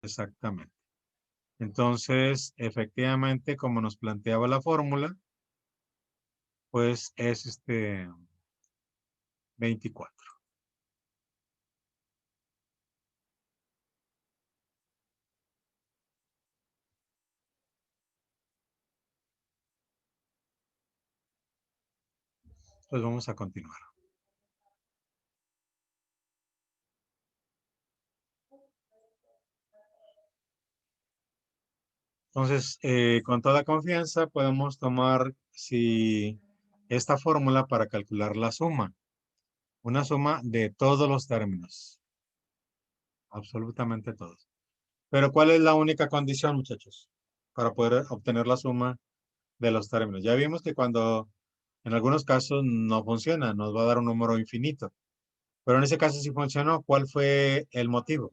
Exactamente. Entonces, efectivamente, como nos planteaba la fórmula, pues es 24. Pues vamos a continuar. Entonces, con toda confianza podemos tomar esta fórmula para calcular la suma. Una suma de todos los términos. Absolutamente todos. Pero ¿cuál es la única condición, muchachos? Para poder obtener la suma de los términos. Ya vimos que cuando en algunos casos no funciona, nos va a dar un número infinito. Pero en ese caso sí funcionó. ¿Cuál fue el motivo?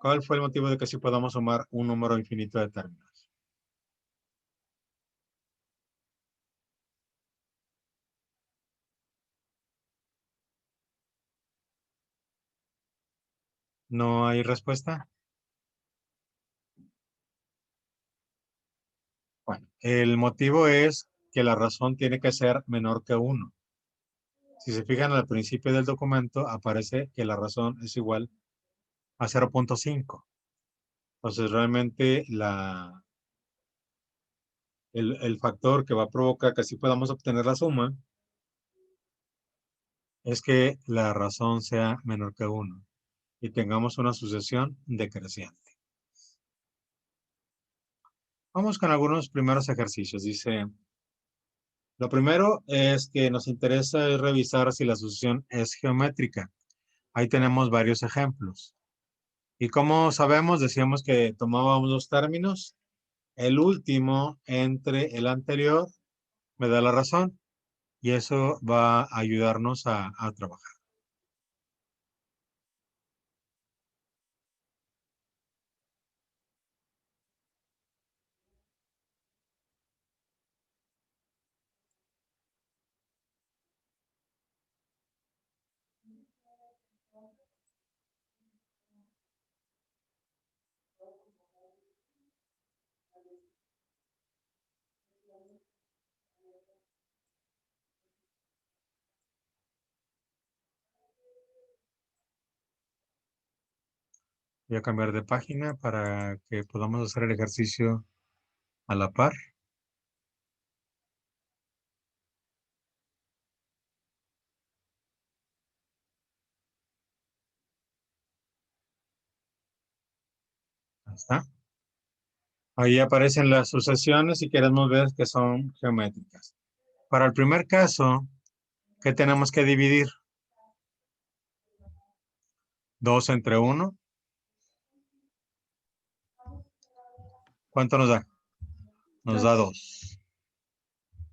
¿Cuál fue el motivo de que sí podamos sumar un número infinito de términos? ¿No hay respuesta? Bueno, el motivo es que la razón tiene que ser menor que 1. Si se fijan al principio del documento, aparece que la razón es igual a 0.5. Entonces, realmente el factor que va a provocar que así podamos obtener la suma es que la razón sea menor que 1 y tengamos una sucesión decreciente. Vamos con algunos primeros ejercicios. Dice, lo primero es que nos interesa es revisar si la sucesión es geométrica. Ahí tenemos varios ejemplos. Y como sabemos, decíamos que tomábamos los términos. El último entre el anterior me da la razón y eso va a ayudarnos a trabajar. Voy a cambiar de página para que podamos hacer el ejercicio a la par. Ahí está. Ahí aparecen las sucesiones y queremos ver que son geométricas. Para el primer caso, ¿qué tenemos que dividir? 2 entre 1. ¿Cuánto nos da? Nos da 2.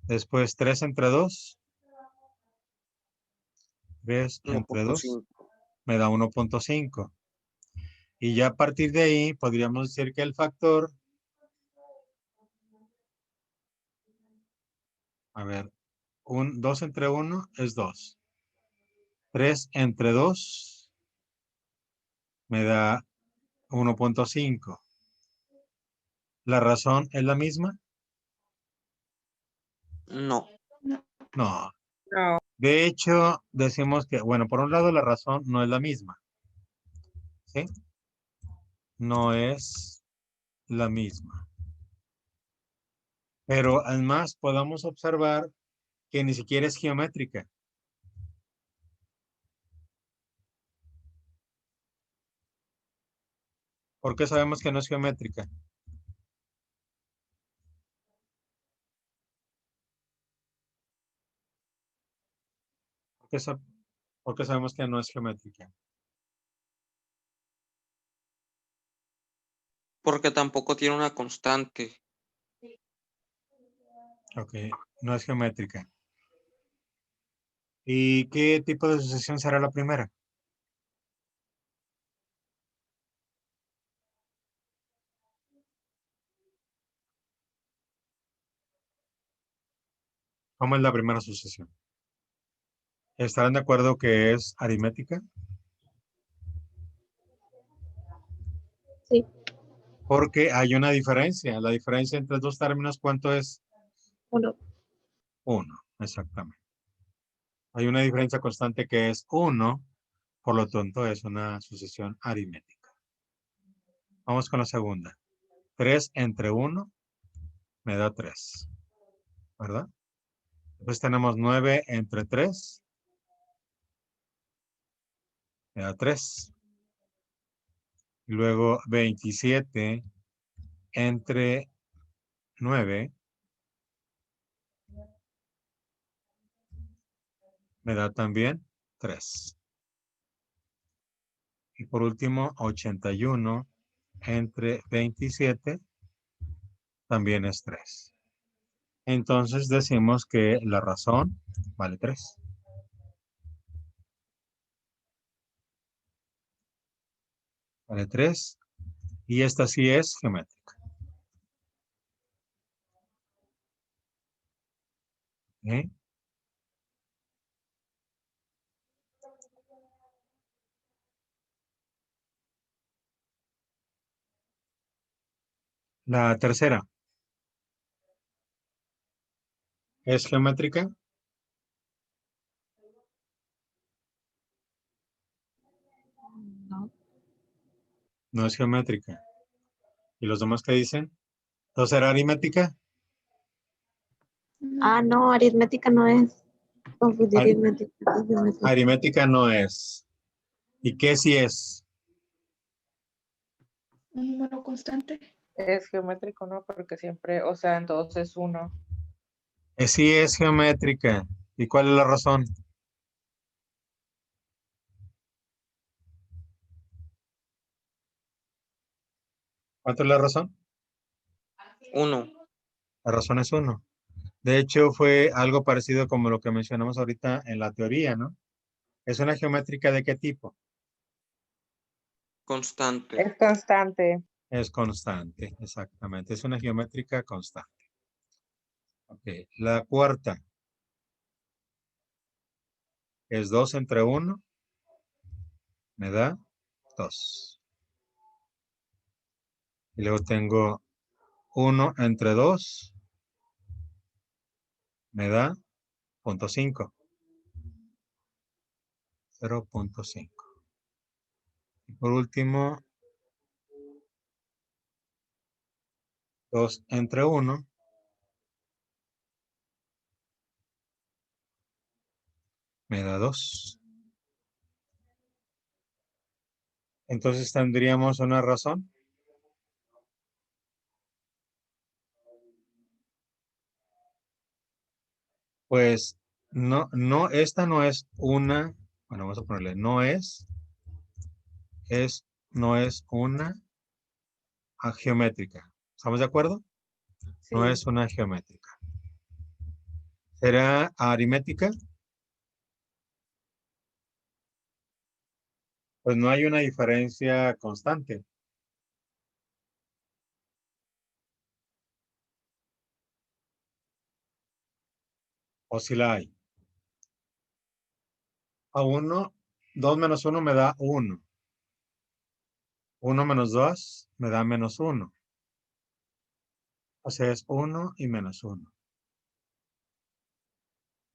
Después 3 entre 2. 3 entre 2 1.5. me da 1.5. Y ya a partir de ahí podríamos decir que el factor, a ver, 2 entre 1 es 2. 3 entre 2 me da 1.5. ¿La razón es la misma? No. No. No. De hecho, decimos que, bueno, por un lado la razón no es la misma. ¿Sí? No es la misma. Pero además podamos observar que ni siquiera es geométrica. ¿Por qué sabemos que no es geométrica? ¿Por qué, por qué sabemos que no es geométrica? Porque tampoco tiene una constante. Ok, no es geométrica. ¿Y qué tipo de sucesión será la primera? ¿Cómo es la primera sucesión? ¿Estarán de acuerdo que es aritmética? Sí. Porque hay una diferencia. La diferencia entre dos términos, ¿cuánto es? 1. 1, exactamente. Hay una diferencia constante que es 1, por lo tanto es una sucesión aritmética. Vamos con la segunda. 3 entre 1 me da 3, ¿verdad? Después tenemos 9 entre 3 me da 3. Y luego 27 entre 9 me da también 3. Y por último, 81 entre 27 también es 3. Entonces decimos que la razón vale 3. Vale 3. Y esta sí es geométrica. ¿Ok? La tercera. ¿Es geométrica? No. No es geométrica. ¿Y los demás qué dicen? ¿Entonces era aritmética? Ah, no, aritmética no es. Confundí Ari- aritmética con geometría. Aritmética no es. ¿Y qué sí es? Un número constante. Es geométrico, ¿no? Porque siempre, o sea, entonces 1. Sí es geométrica. ¿Y cuál es la razón? ¿Cuánto es la razón? 1. La razón es 1. De hecho, fue algo parecido como lo que mencionamos ahorita en la teoría, ¿no? ¿Es una geométrica de qué tipo? Constante. Es constante. Es constante, exactamente. Es una geométrica constante. Ok. La cuarta es 2 entre 1. Me da 2. Y luego tengo 1 entre 2. Me da 0.5. 0.5. Y por último, 2 entre 1. Me da 2. Entonces tendríamos una razón. Pues no, esta no es una, bueno, vamos a ponerle, no es una geométrica. ¿Estamos de acuerdo? Sí. No es una geométrica. ¿Será aritmética? Pues no hay una diferencia constante. ¿O si la hay? A 1, 2 menos 1 me da 1. 1 menos 2 me da menos 1. O sea, es 1 y menos 1.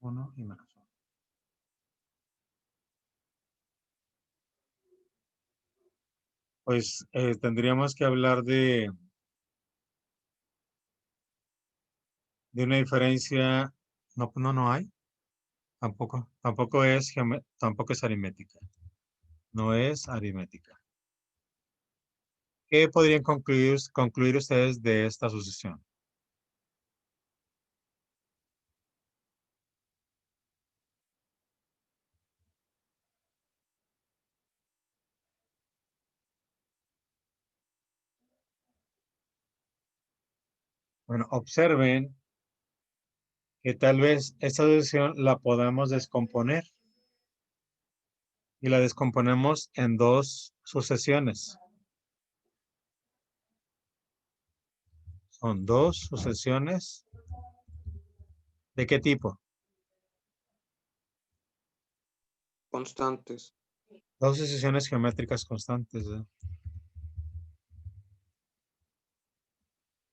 1 y menos 1. Pues tendríamos que hablar de una diferencia. No, no hay. Tampoco es aritmética. No es aritmética. ¿Qué podrían concluir ustedes de esta sucesión? Bueno, observen que tal vez esta sucesión la podamos descomponer y la descomponemos en dos sucesiones. Son dos sucesiones. ¿De qué tipo? Constantes. Dos sucesiones geométricas constantes.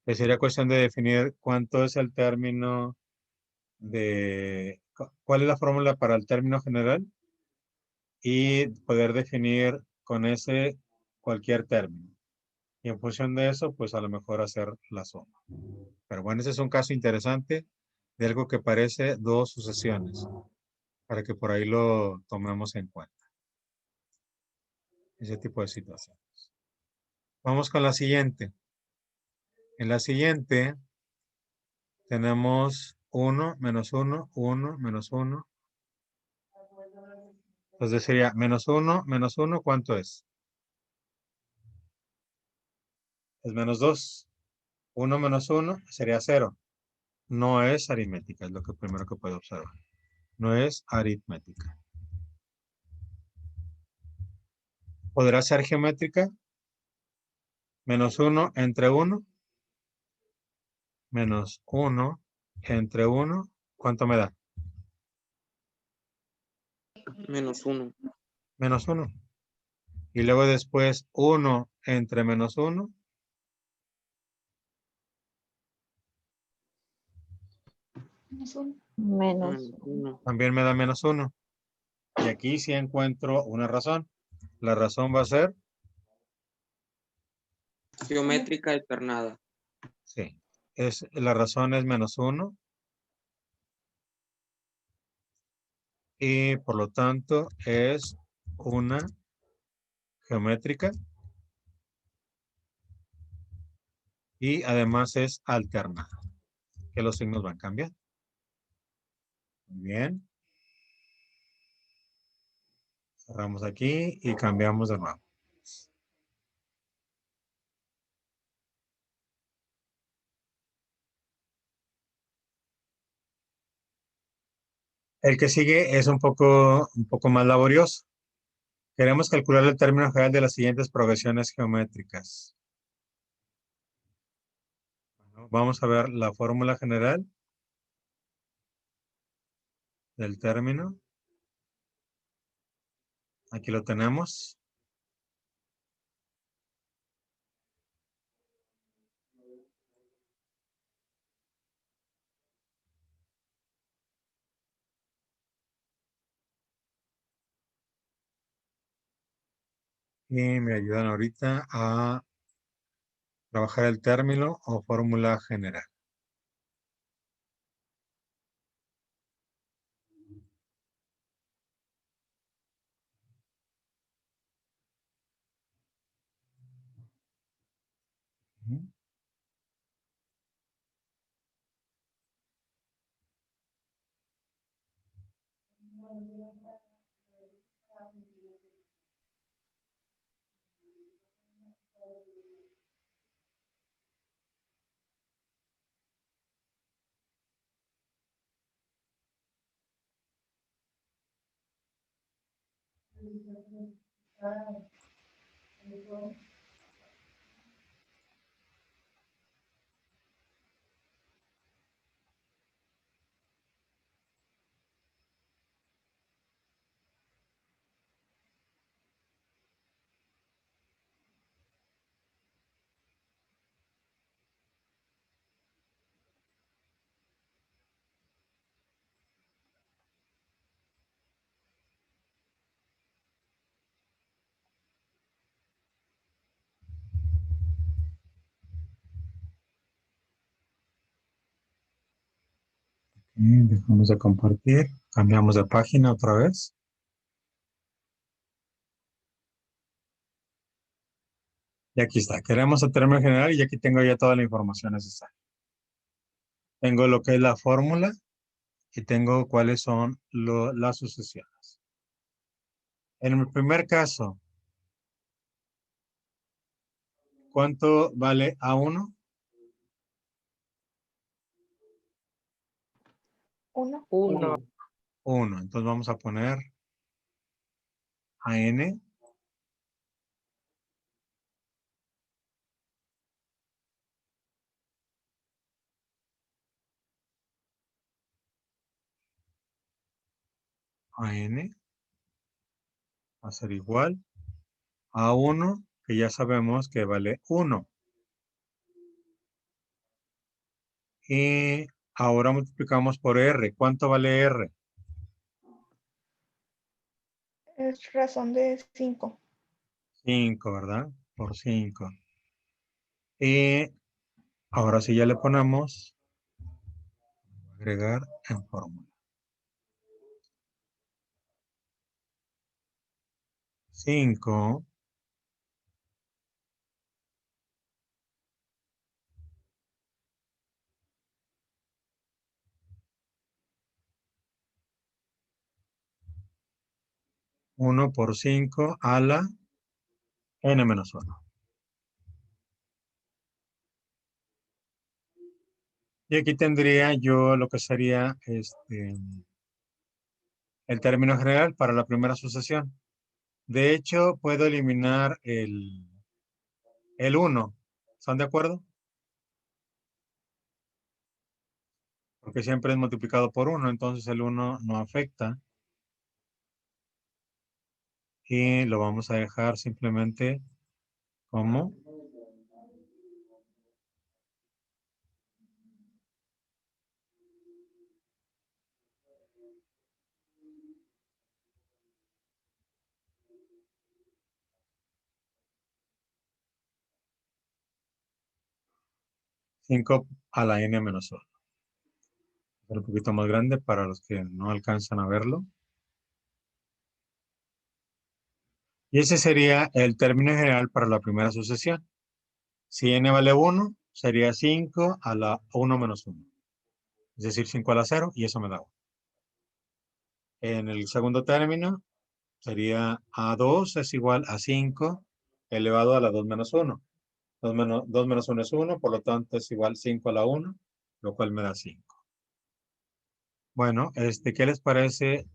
Que sería cuestión de definir cuánto es el término de... ¿Cuál es la fórmula para el término general? Y poder definir con ese cualquier término. Y en función de eso, pues a lo mejor hacer la suma. Pero bueno, ese es un caso interesante de algo que parece dos sucesiones, para que por ahí lo tomemos en cuenta. Ese tipo de situaciones. Vamos con la siguiente. En la siguiente tenemos 1, menos 1, 1, menos 1. Entonces sería menos 1, ¿cuánto es? Es menos 2. 1 menos 1 sería 0. No es aritmética, es lo que primero que puedo observar. No es aritmética. ¿Podrá ser geométrica? Menos 1 entre 1. Menos 1 entre 1. ¿Cuánto me da? Menos 1. Menos 1. Y luego después 1 entre menos 1. Menos. 1. También me da menos 1. Y aquí sí encuentro una razón. La razón va a ser, Geométrica alternada. sí, la razón es menos 1. Y por lo tanto es una geométrica. Y además es alternada. Que los signos van cambiando. Muy bien. Cerramos aquí y cambiamos de nuevo. El que sigue es un poco más laborioso. Queremos calcular el término general de las siguientes progresiones geométricas. Bueno, vamos a ver la fórmula general del término. Aquí lo tenemos. Y me ayudan ahorita a trabajar el término o fórmula general. Ujú. Y dejamos de compartir. Cambiamos de página otra vez. Y aquí está. Queremos el término general y aquí tengo ya toda la información necesaria. Tengo lo que es la fórmula y tengo cuáles son las sucesiones. En el primer caso, ¿cuánto vale A1? 1. 1. 1. Entonces vamos a poner AN. AN. va a ser igual a 1, que ya sabemos que vale 1. Y ahora multiplicamos por R. ¿Cuánto vale R? Es razón de 5. 5, ¿verdad? Por 5. Y ahora sí ya le ponemos agregar en fórmula. 5 1 por 5 a la n menos 1. Y aquí tendría yo lo que sería el término general para la primera sucesión. De hecho, puedo eliminar el 1. ¿Están de acuerdo? Porque siempre es multiplicado por 1, entonces el 1 no afecta. Y lo vamos a dejar simplemente como 5 a la n menos 1. Un poquito más grande para los que no alcanzan a verlo. Y ese sería el término general para la primera sucesión. Si n vale 1, sería 5 a la 1 menos 1. Es decir, 5 a la 0 y eso me da 1. En el segundo término sería A2 es igual a 5 elevado a la 2 menos 1. 2 menos 1 es 1, por lo tanto es igual 5 a la 1, lo cual me da 5. Bueno, ¿qué les parece?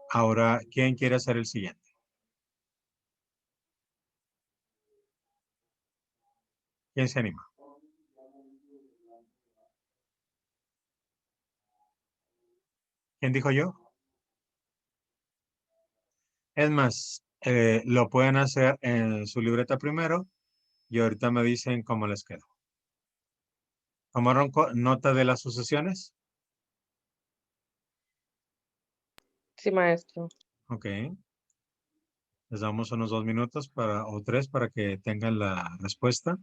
Ahora, ¿quién quiere hacer el siguiente? ¿Quién se anima? ¿Quién dijo yo? Es más, lo pueden hacer en su libreta primero y ahorita me dicen cómo les quedó. ¿Tomaron nota de las sucesiones? Sí, maestro. Ok. Les damos unos 2 minutos o 3 para que tengan la respuesta.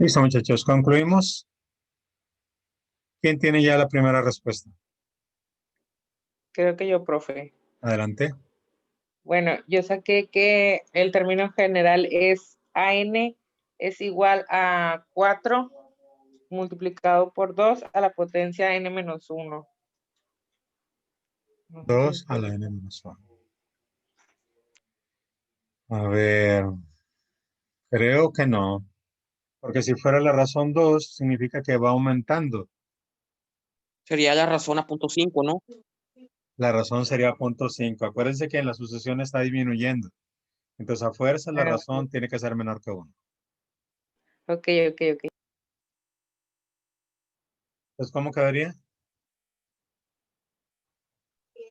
Listo, muchachos, concluimos. ¿Quién tiene ya la primera respuesta? Creo que yo, profe. Adelante. Bueno, yo saqué que el término general es AN es igual a 4 multiplicado por 2 a la potencia n menos 1. 2 a la n menos 1. A ver, creo que no. Porque si fuera la razón 2, significa que va aumentando. Sería la razón a punto 5, ¿no? La razón sería 0.5. Acuérdense que en la sucesión está disminuyendo. Entonces, a fuerza, la razón tiene que ser menor que 1. Ok. Entonces, ¿cómo quedaría?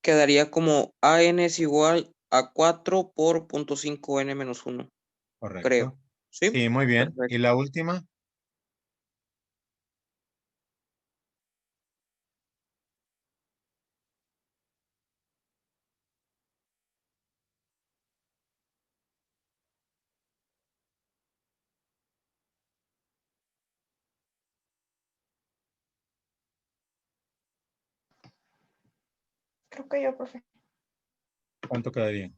Quedaría como AN es igual a 4 por 0.5 n menos 1. Correcto. Creo. ¿Sí? Sí, muy bien. Perfecto. ¿Y la última? Creo que yo, profe. ¿Cuánto quedaría?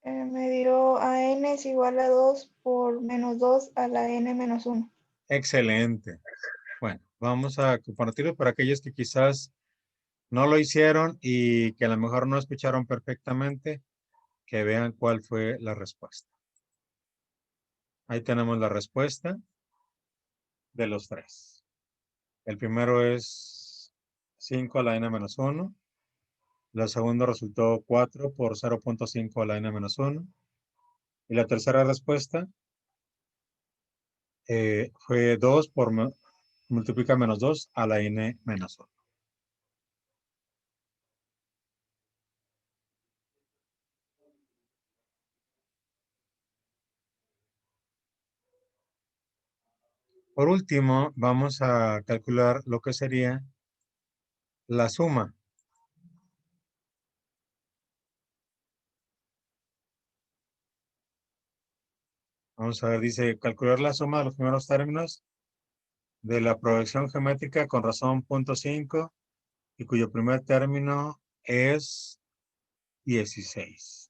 Me dio a n es igual a 2 por menos 2 a la n menos 1. Excelente. Bueno, vamos a compartirlo para aquellos que quizás no lo hicieron y que a lo mejor no escucharon perfectamente, que vean cuál fue la respuesta. Ahí tenemos la respuesta de los tres. El primero es 5 a la n menos 1. La segunda resultó 4 por 0.5 a la n menos 1. Y la tercera respuesta fue 2 por multiplica menos 2 a la n menos 1. Por último, vamos a calcular lo que sería la suma. Vamos a ver, dice, calcular la suma de los primeros términos de la proyección geométrica con razón 0.5 y cuyo primer término es 16.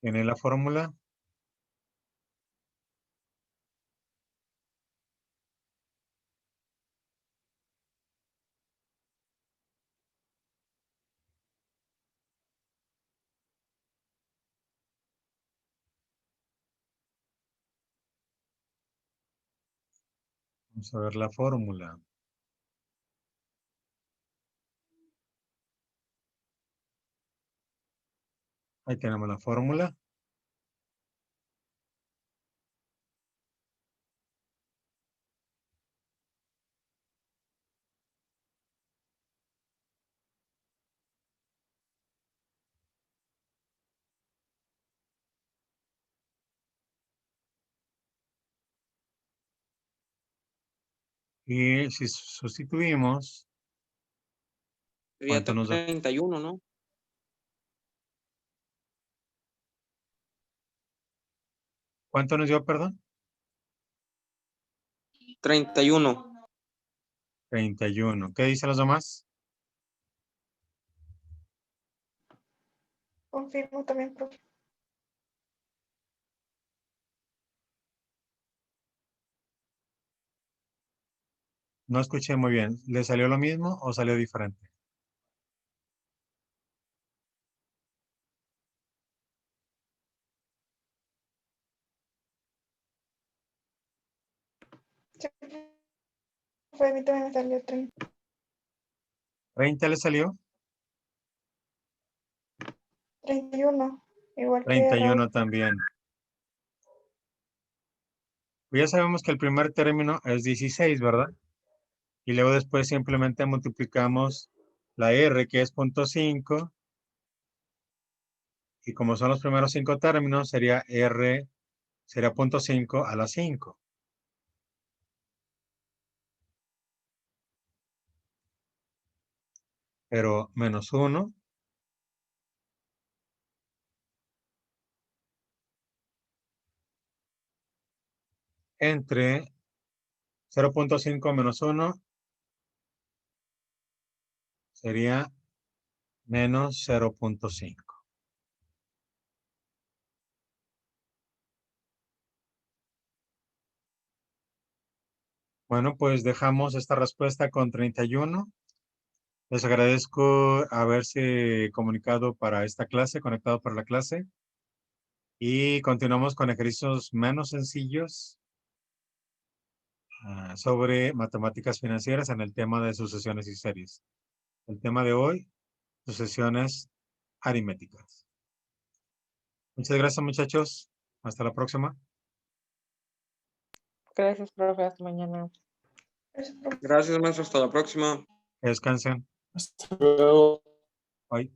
¿Tiene la fórmula? Vamos a ver la fórmula. Ahí tenemos la fórmula. Y si sustituimos, Sería ¿cuánto nos da? 31, ¿no? ¿Cuánto nos dio, perdón? 31. 31. ¿Qué dicen los demás? Confirmo también, profe. No escuché muy bien. ¿Le salió lo mismo o salió diferente? Sí, profe, a mí también me salió 30. ¿30 le salió? 31, igual que 31 Raúl. también. Pues ya sabemos que el primer término es 16, ¿verdad? Y luego después simplemente multiplicamos la R, que es 0.5, Y como son los primeros 5 términos, sería R, sería 0.5 a la 5. Pero menos 1 entre 0.5 menos 1 sería menos 0.5. Bueno, pues dejamos esta respuesta con 31. Les agradezco haberse comunicado para esta clase, conectado para la clase. Y continuamos con ejercicios menos sencillos sobre matemáticas financieras en el tema de sucesiones y series. El tema de hoy, sucesiones aritméticas. Muchas gracias, muchachos. Hasta la próxima. Gracias, profe. Hasta mañana. Gracias, maestro. Hasta la próxima. Que descansen. Hasta luego. Bye.